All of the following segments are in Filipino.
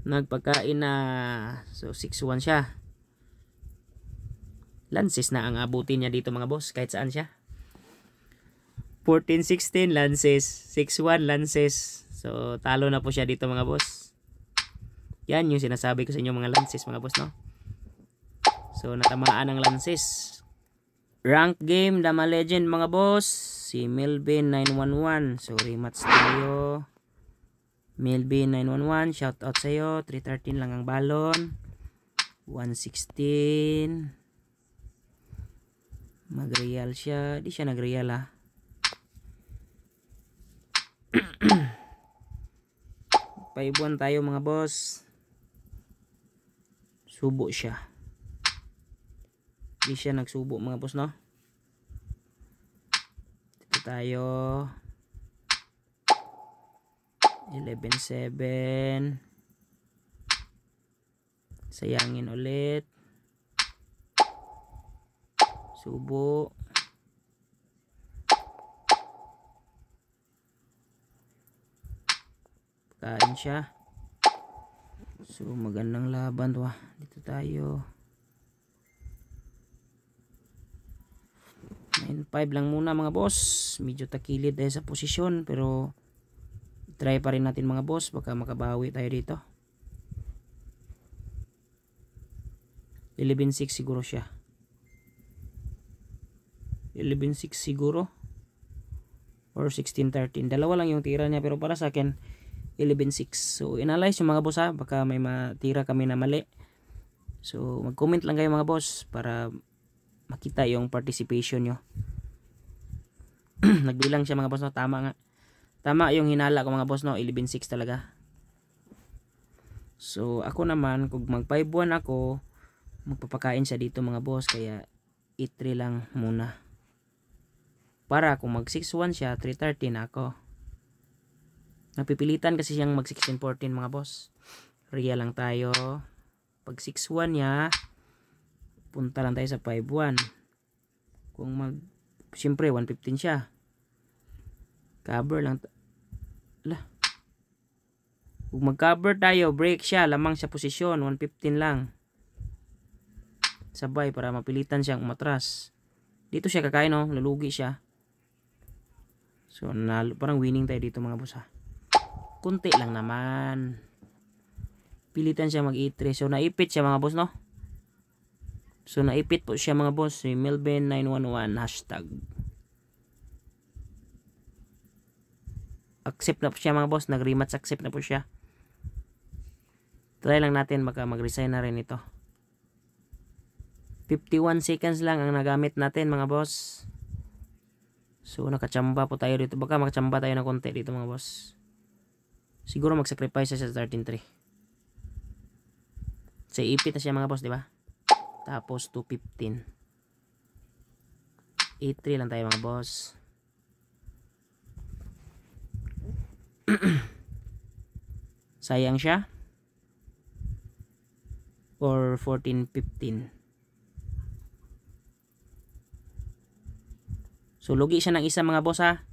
nagpagkain na. So 6-1 siya. Lances na ang abutin niya dito mga boss, kahit saan siya. 14-16 lances, 6-1 lances. So talo na po siya dito mga boss. Yan yung sinasabi ko sa inyo mga lances mga boss, no? So natamaan ang lances. Rank game Dama Legend mga boss. Si Melvin 911. So rematch tayo. Melvin 911, shout out sa iyo. 313 lang ang balon. 116. Mag-real siya. Di siya nag-real ah. Paibuan tayo mga boss. Subo siya. Di siya nagsubo mga boss, no? Dito tayo. 11-7. Sayangin ulit. Subo. Kain siya. So magandang laban to ah. Dito tayo. 9-5 lang muna mga boss. Medyo takilid dahil sa posisyon, pero try pa rin natin mga boss, baka makabawi tayo dito. 11-6 siguro siya. 11-6 siguro, or 16-13. Dalawa lang yung tira niya, pero para sa akin 11-6. So inalyze yung mga boss ha, baka may matira kami na mali. So mag-comment lang kayo mga boss para makita yung participation nyo. Nagbilang siya mga boss, no? Tama nga. Tama yung hinala ko mga boss, no? 11-6 talaga. So ako naman, kung mag 5-1 ako, magpapakain siya dito mga boss, kaya 8-3 lang muna. Para kung mag 6-1 siya, 3-13 ako. Napipilitan kasi siyang mag 16-14 mga boss. Real lang tayo. Pag 6-1 niya, punta lang tayo sa 5-1. Kung siyempre 115 siya. Cover lang. Kung mag-cover tayo, break siya, lamang sa posisyon, 115 lang. Sabay para mapilitan siyang umatras. Dito siya kakain, no? Lulugi siya. So, parang winning tayo dito mga boss ha. Kunti lang naman. Pilitan siya mag-E3. So, naipit siya mga boss, no? So, naipit po siya mga boss. Si Melvin 911 hashtag. Accept na po siya mga boss. Nag-rematch accept na po siya. Try lang natin, baka mag-resign na rin ito. 51 seconds lang ang nagamit natin mga boss. So nakachamba po tayo dito. Baka makachamba tayo ng konti dito mga boss. Siguro mag-sacrifice siya sa 13-3. Sa ipit na siya mga boss, di ba? Tapos 215. 8-3 lang tayo mga boss. Sayang siya. Or 14-15. So lugi siya ng isa mga boss ha.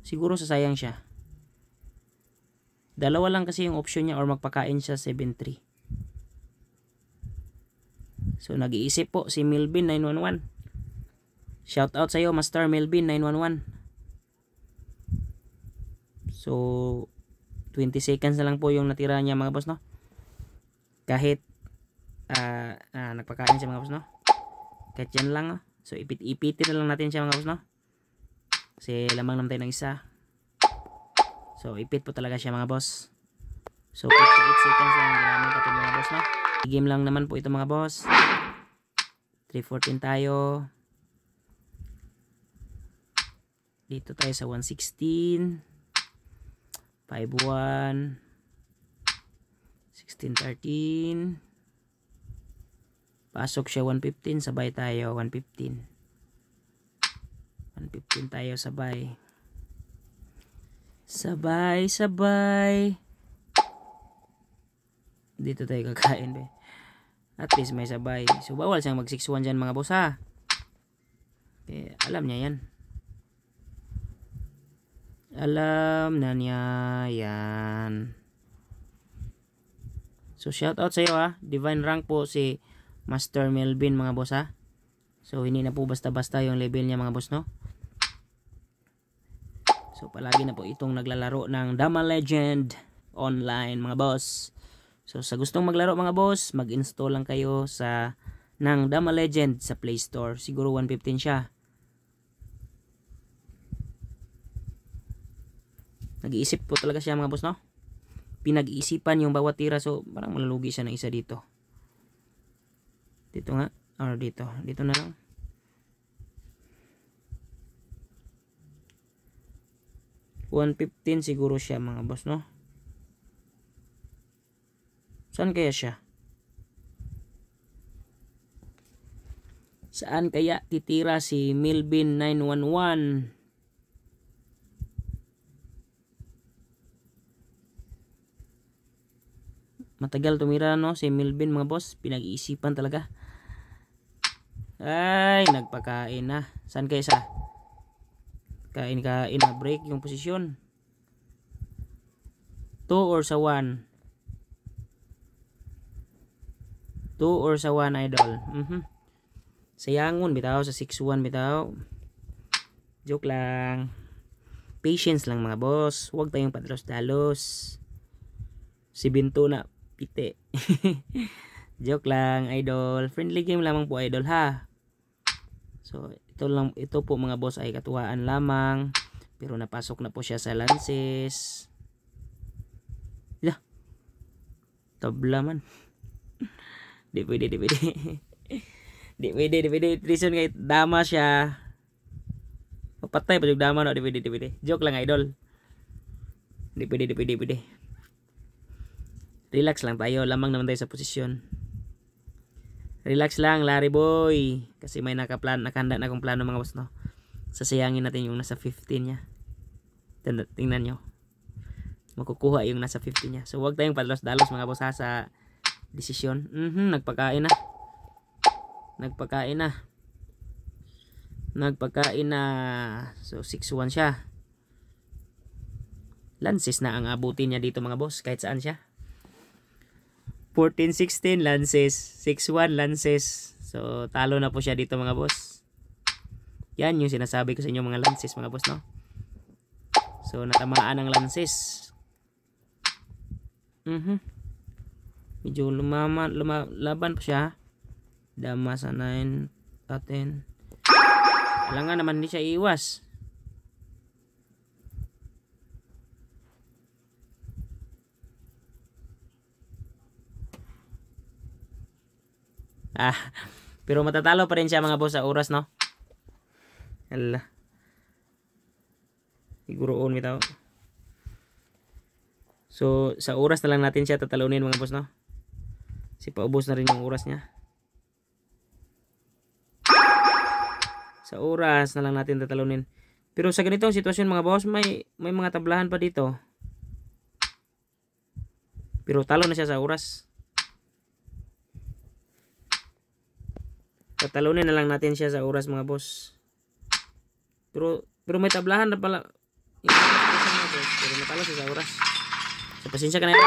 Siguro sasayang siya. Dalawa lang kasi yung option niya, or magpakain siya 7-3. So nag-iisip po si Melvin 911. Shout out sa iyo Master Melvin 911. So 20 seconds na lang po yung natira niya mga boss, no? Kahit nagpakain siya mga boss, no? Kahit yan lang, no? So ipit-ipitin na lang natin siya mga boss, no? Kasi lamang naman tayo ng isa. So ipit po talaga siya mga boss. So 58 seconds lang ginamit natin mga boss, no? Game lang naman po ito mga boss. 314 tayo. Dito tayo sa 116. 5-1. 16-13. Pasok siya 115. Sabay tayo 115. 115 tayo sabay. Sabay. Dito tayo kakain be. At least may sabay. So bawal siyang mag 6-1 dyan mga boss ha. Okay, alam niya yan. Alam na niya yan. So shout out sa iyo ha. Divine rank po si Master Melvin mga boss ha. So hindi na po basta-basta yung level niya mga boss no. So palagi na po itong naglalaro ng Dama Legend online mga boss. So sa gustong maglaro mga boss, mag-install lang kayo ng Dama Legend sa Play Store. Siguro 115 siya. Nag-iisip po talaga siya mga boss no. Pinag-iisipan yung bawat tira, so parang malalugi siya ng isa dito. Dito nga, or dito. Dito na lang. $115 siguro siya mga boss no. Saan kaya siya? Saan kaya titira si Melvin 911? Matagal tumira no si Melvin mga boss. Pinag-iisipan talaga. Ay, nagpakain na. Saan kaya siya? Kain na break yung posisyon. 2 or sa 1? 2 or sa 1 idol. Sayangon bitaw sa 6-1 bitaw. Joke lang. Patience lang mga boss. Huwag tayong padalos-dalos. Si Binto na pite. Joke lang idol. Friendly game lamang po idol ha. So ito po mga boss ay katuwaan lamang. Pero napasok na po siya sa lances. Yeah. Tabla man. Di pwede. Di pwede. Reason kahit dama siya. Papatay pa yung dama no. Di pwede. Joke lang idol. Di pwede. Relax lang tayo. Lamang naman tayo sa posisyon. Relax lang, Larry boy. Kasi may nakahanda na akong plano mga boss no. Sasayangin natin yung nasa 15 niya. Tingnan nyo. Makukuha yung nasa 15 niya. So huwag tayong padalos-dalos mga boss ha sa desisyon. Nagpakain na. So 6-1 siya. Lances na ang abutin niya dito mga boss. Kahit saan siya. 14-16 lances, 6-1 lances. So talo na po siya dito mga boss. Yan yung sinasabi ko sa inyo mga lances mga boss no. So natamaan ang lances. Medyo laban pa siya. Dama sa 9 10. Kailangan naman hindi siya iwas. Pero matatalo pa rin siya mga boss sa oras no. Hala. Siguroon bitaw. So sa oras na lang natin siya tatalunin mga boss no. Kasi paubos na rin yung oras niya. Sa oras na lang natin tatalunin. Pero sa ganitong sitwasyon mga boss, may mga tablahan pa dito. Pero talo na siya sa oras. Tatalunin na lang natin siya sa oras mga boss. Pero may tablahan na pala. Pero natalo siya sa oras. So pasensya ka na ito.